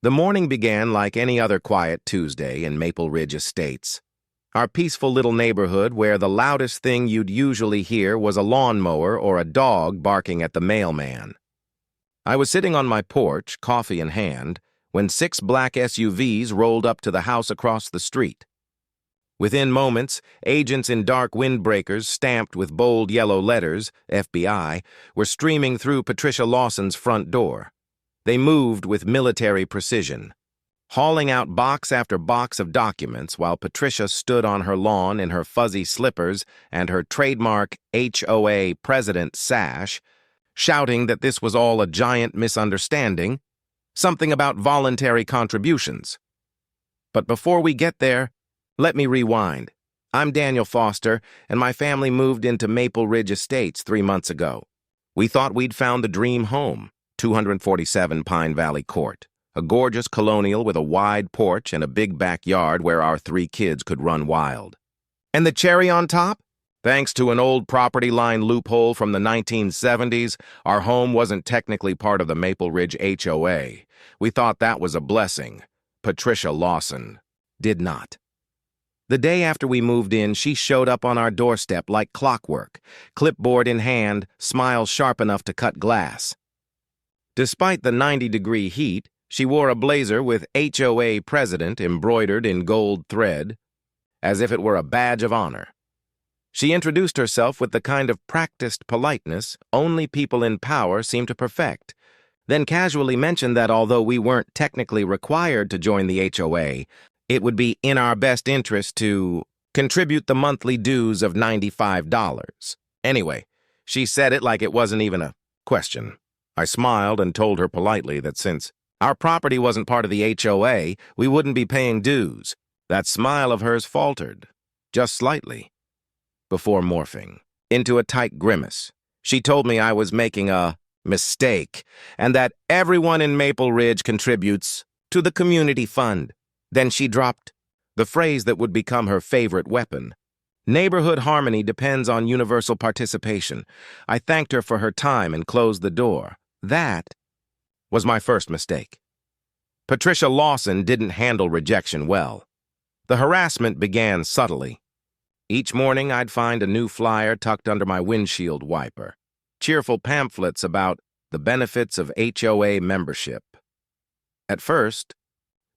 The morning began like any other quiet Tuesday in Maple Ridge Estates, our peaceful little neighborhood where the loudest thing you'd usually hear was a lawnmower or a dog barking at the mailman. I was sitting on my porch, coffee in hand, when 6 black SUVs rolled up to the house across the street. Within moments, agents in dark windbreakers stamped with bold yellow letters, FBI, were streaming through Patricia Lawson's front door. They moved with military precision, hauling out box after box of documents while Patricia stood on her lawn in her fuzzy slippers and her trademark HOA president sash, shouting that this was all a giant misunderstanding, something about voluntary contributions. But before we get there, let me rewind. I'm Daniel Foster, and my family moved into Maple Ridge Estates 3 months ago. We thought we'd found the dream home, 247 Pine Valley Court, a gorgeous colonial with a wide porch and a big backyard where our 3 kids could run wild. And the cherry on top? Thanks to an old property line loophole from the 1970s, our home wasn't technically part of the Maple Ridge HOA. We thought that was a blessing. Patricia Lawson did not. The day after we moved in, she showed up on our doorstep like clockwork, clipboard in hand, smile sharp enough to cut glass. Despite the 90-degree heat, she wore a blazer with HOA President embroidered in gold thread, as if it were a badge of honor. She introduced herself with the kind of practiced politeness only people in power seem to perfect, then casually mentioned that although we weren't technically required to join the HOA, it would be in our best interest to contribute the monthly dues of $95. Anyway, she said it like it wasn't even a question. I smiled and told her politely that since our property wasn't part of the HOA, we wouldn't be paying dues. That smile of hers faltered, just slightly, before morphing into a tight grimace. She told me I was making a mistake and that everyone in Maple Ridge contributes to the community fund. Then she dropped the phrase that would become her favorite weapon. Neighborhood harmony depends on universal participation. I thanked her for her time and closed the door. That was my first mistake. Patricia Lawson didn't handle rejection well. The harassment began subtly. Each morning I'd find a new flyer tucked under my windshield wiper. Cheerful pamphlets about the benefits of HOA membership. At first,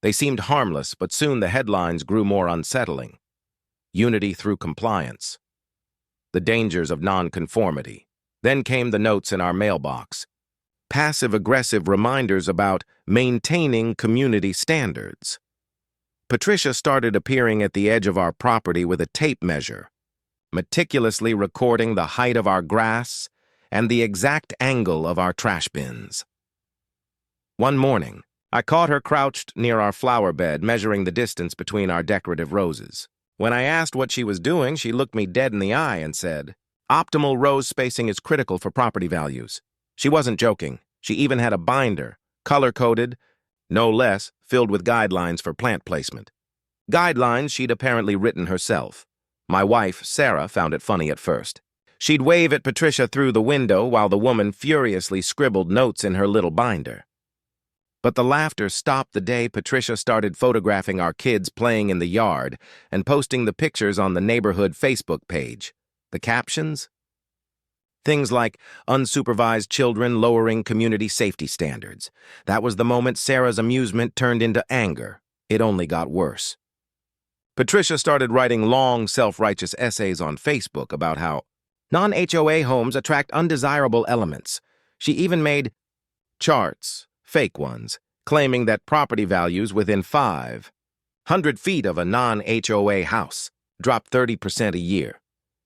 they seemed harmless, but soon the headlines grew more unsettling. Unity through compliance. The dangers of nonconformity. Then came the notes in our mailbox. Passive-aggressive reminders about maintaining community standards. Patricia started appearing at the edge of our property with a tape measure, meticulously recording the height of our grass and the exact angle of our trash bins. One morning, I caught her crouched near our flower bed, measuring the distance between our decorative roses. When I asked what she was doing, she looked me dead in the eye and said, "Optimal rose spacing is critical for property values." She wasn't joking. She even had a binder, color-coded, no less, filled with guidelines for plant placement. Guidelines she'd apparently written herself. My wife, Sarah, found it funny at first. She'd wave at Patricia through the window while the woman furiously scribbled notes in her little binder. But the laughter stopped the day Patricia started photographing our kids playing in the yard and posting the pictures on the neighborhood Facebook page. The captions? Things like unsupervised children lowering community safety standards. That was the moment Sarah's amusement turned into anger. It only got worse. Patricia started writing long, self-righteous essays on Facebook about how non-HOA homes attract undesirable elements. She even made charts, fake ones, claiming that property values within 500 feet of a non-HOA house dropped 30% a year.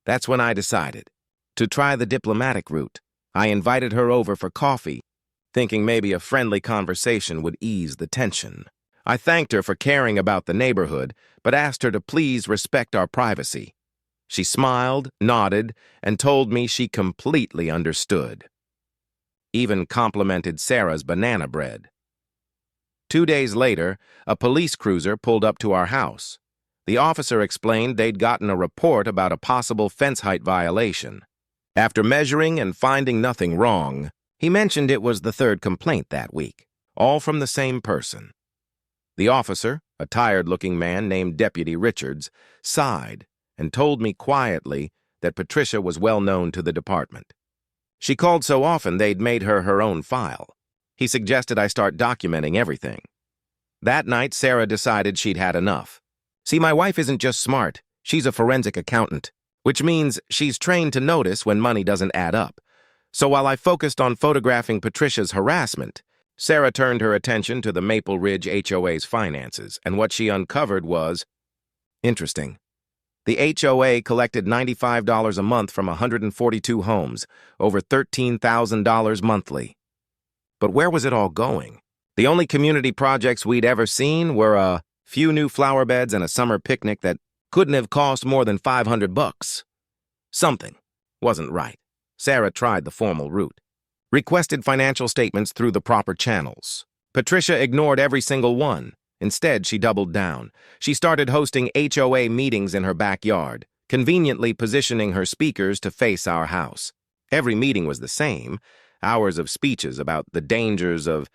That's when I decided to try the diplomatic route. I invited her over for coffee, thinking maybe a friendly conversation would ease the tension. I thanked her for caring about the neighborhood, but asked her to please respect our privacy. She smiled, nodded, and told me she completely understood. Even complimented Sarah's banana bread. 2 days later, a police cruiser pulled up to our house. The officer explained they'd gotten a report about a possible fence height violation. After measuring and finding nothing wrong, he mentioned it was the 3rd complaint that week, all from the same person. The officer, a tired-looking man named Deputy Richards, sighed and told me quietly that Patricia was well known to the department. She called so often they'd made her own file. He suggested I start documenting everything. That night, Sarah decided she'd had enough. See, my wife isn't just smart, she's a forensic accountant, which means she's trained to notice when money doesn't add up. So while I focused on photographing Patricia's harassment, Sarah turned her attention to the Maple Ridge HOA's finances, and what she uncovered was interesting. The HOA collected $95 a month from 142 homes, over $13,000 monthly. But where was it all going? The only community projects we'd ever seen were a few new flower beds and a summer picnic that couldn't have cost more than $500. Something wasn't right. Sarah tried the formal route. Requested financial statements through the proper channels. Patricia ignored every single one. Instead, she doubled down. She started hosting HOA meetings in her backyard, conveniently positioning her speakers to face our house. Every meeting was the same, hours of speeches about the dangers of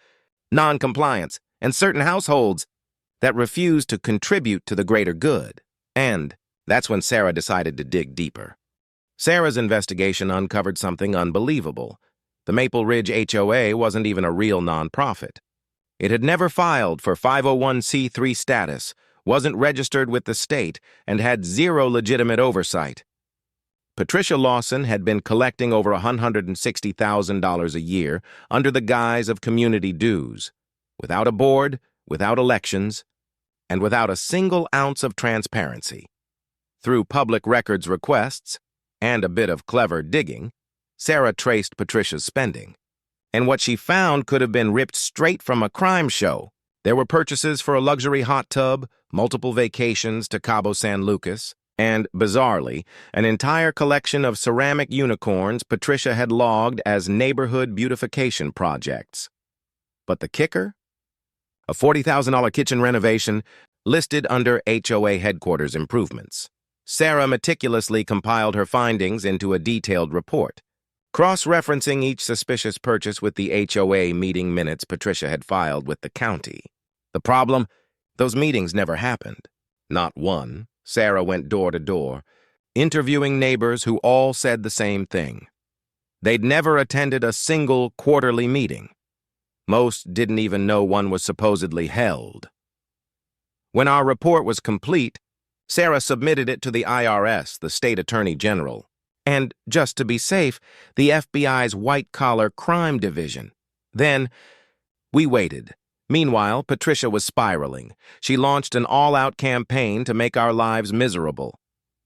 non-compliance and certain households that refused to contribute to the greater good. And that's when Sarah decided to dig deeper. Sarah's investigation uncovered something unbelievable. The Maple Ridge HOA wasn't even a real nonprofit. It had never filed for 501c3 status, wasn't registered with the state, and had zero legitimate oversight. Patricia Lawson had been collecting over $160,000 a year under the guise of community dues, without a board, without elections, and without a single ounce of transparency. Through public records requests and a bit of clever digging, Sarah traced Patricia's spending. And what she found could have been ripped straight from a crime show. There were purchases for a luxury hot tub, multiple vacations to Cabo San Lucas, and, bizarrely, an entire collection of ceramic unicorns Patricia had logged as neighborhood beautification projects. But the kicker? A $40,000 kitchen renovation listed under HOA headquarters improvements. Sarah meticulously compiled her findings into a detailed report, cross-referencing each suspicious purchase with the HOA meeting minutes Patricia had filed with the county. The problem? Those meetings never happened. Not one. Sarah went door to door, interviewing neighbors who all said the same thing. They'd never attended a single quarterly meeting. Most didn't even know one was supposedly held. When our report was complete, Sarah submitted it to the IRS, the state attorney general, and, just to be safe, the FBI's white-collar crime division. Then, we waited. Meanwhile, Patricia was spiraling. She launched an all-out campaign to make our lives miserable.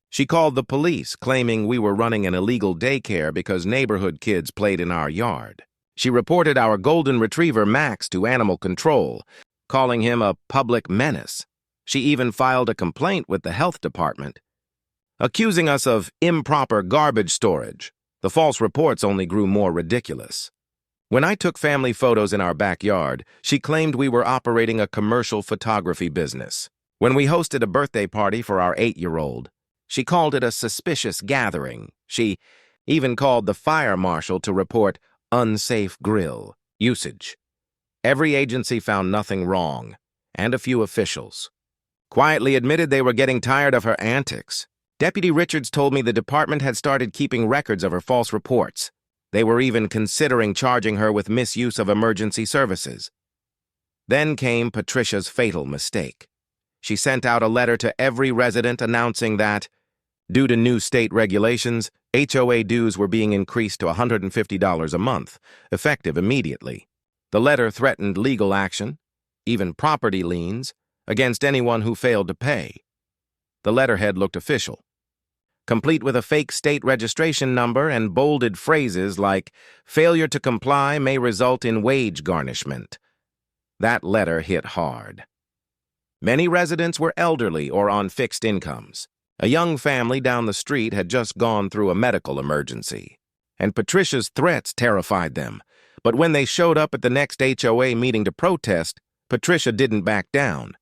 She called the police, claiming we were running an illegal daycare because neighborhood kids played in our yard. She reported our golden retriever Max to animal control, calling him a public menace. She even filed a complaint with the health department, accusing us of improper garbage storage. The false reports only grew more ridiculous. When I took family photos in our backyard, she claimed we were operating a commercial photography business. When we hosted a birthday party for our 8-year-old, she called it a suspicious gathering. She even called the fire marshal to report unsafe grill usage. Every agency found nothing wrong, and a few officials quietly admitted they were getting tired of her antics. Deputy Richards told me the department had started keeping records of her false reports. They were even considering charging her with misuse of emergency services. Then came Patricia's fatal mistake. She sent out a letter to every resident announcing that, due to new state regulations, HOA dues were being increased to $150 a month, effective immediately. The letter threatened legal action, even property liens, against anyone who failed to pay. The letterhead looked official, complete with a fake state registration number and bolded phrases like, "Failure to comply may result in wage garnishment." That letter hit hard. Many residents were elderly or on fixed incomes. A young family down the street had just gone through a medical emergency, and Patricia's threats terrified them. But when they showed up at the next HOA meeting to protest, Patricia didn't back down.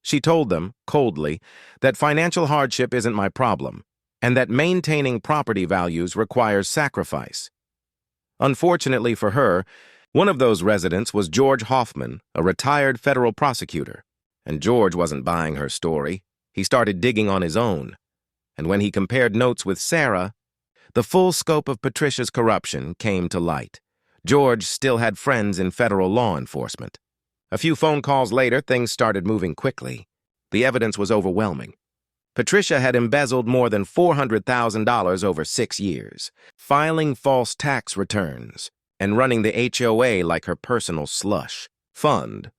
She told them, coldly, that financial hardship isn't my problem, and that maintaining property values requires sacrifice. Unfortunately for her, one of those residents was George Hoffman, a retired federal prosecutor. And George wasn't buying her story. He started digging on his own. And when he compared notes with Sarah, the full scope of Patricia's corruption came to light. George still had friends in federal law enforcement. A few phone calls later, things started moving quickly. The evidence was overwhelming. Patricia had embezzled more than $400,000 over 6 years, filing false tax returns, and running the HOA like her personal slush fund.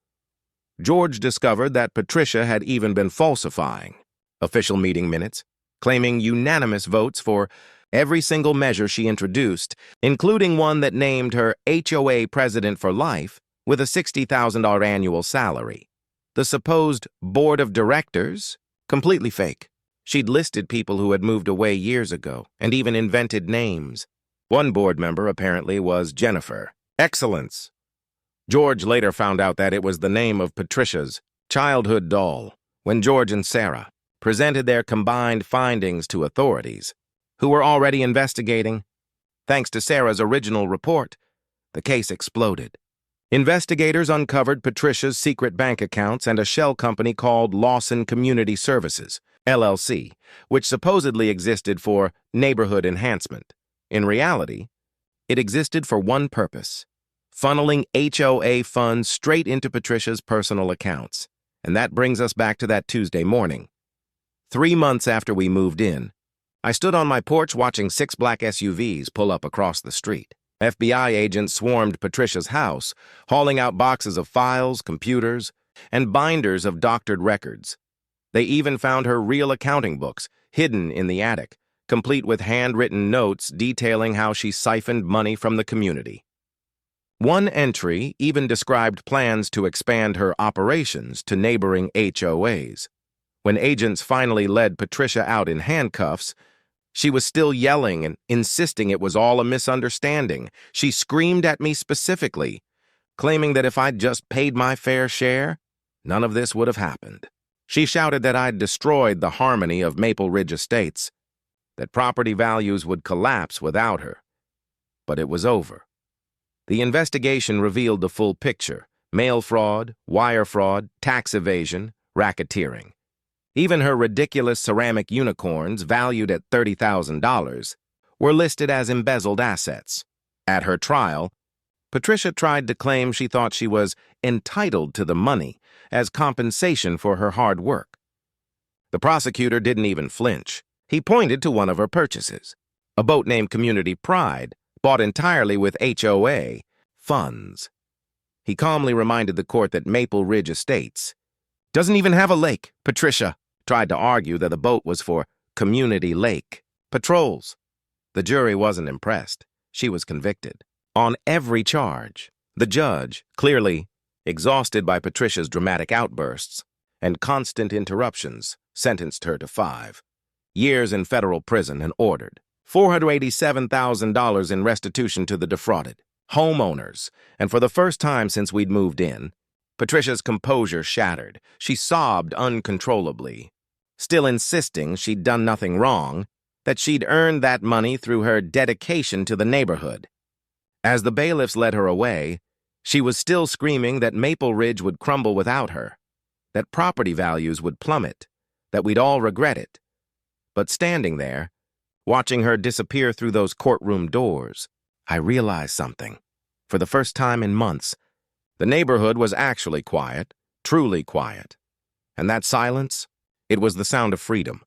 George discovered that Patricia had even been falsifying official meeting minutes, claiming unanimous votes for every single measure she introduced, including one that named her HOA president for life with a $60,000 annual salary. The supposed board of directors? Completely fake. She'd listed people who had moved away years ago and even invented names. One board member apparently was Jennifer. Excellence. George later found out that it was the name of Patricia's childhood doll when George and Sarah presented their combined findings to authorities, who were already investigating. Thanks to Sarah's original report, the case exploded. Investigators uncovered Patricia's secret bank accounts and a shell company called Lawson Community Services, LLC, which supposedly existed for neighborhood enhancement. In reality, it existed for one purpose: funneling HOA funds straight into Patricia's personal accounts. And that brings us back to that Tuesday morning. 3 months after we moved in, I stood on my porch watching 6 black SUVs pull up across the street. FBI agents swarmed Patricia's house, hauling out boxes of files, computers, and binders of doctored records. They even found her real accounting books, hidden in the attic, complete with handwritten notes detailing how she siphoned money from the community. One entry even described plans to expand her operations to neighboring HOAs. When agents finally led Patricia out in handcuffs, she was still yelling and insisting it was all a misunderstanding. She screamed at me specifically, claiming that if I'd just paid my fair share, none of this would have happened. She shouted that I'd destroyed the harmony of Maple Ridge Estates, that property values would collapse without her. But it was over. The investigation revealed the full picture: mail fraud, wire fraud, tax evasion, racketeering. Even her ridiculous ceramic unicorns, valued at $30,000, were listed as embezzled assets. At her trial, Patricia tried to claim she thought she was entitled to the money as compensation for her hard work. The prosecutor didn't even flinch. He pointed to one of her purchases, a boat named Community Pride, bought entirely with HOA funds. He calmly reminded the court that Maple Ridge Estates doesn't even have a lake. Patricia tried to argue that the boat was for Community Lake patrols. The jury wasn't impressed. She was convicted on every charge. The judge, clearly exhausted by Patricia's dramatic outbursts and constant interruptions, sentenced her to 5 years in federal prison and ordered $487,000 in restitution to the defrauded homeowners. And for the first time since we'd moved in, Patricia's composure shattered. She sobbed uncontrollably, still insisting she'd done nothing wrong, that she'd earned that money through her dedication to the neighborhood. As the bailiffs led her away, she was still screaming that Maple Ridge would crumble without her, that property values would plummet, that we'd all regret it. But standing there, watching her disappear through those courtroom doors, I realized something. For the first time in months, the neighborhood was actually quiet, truly quiet. And that silence, it was the sound of freedom.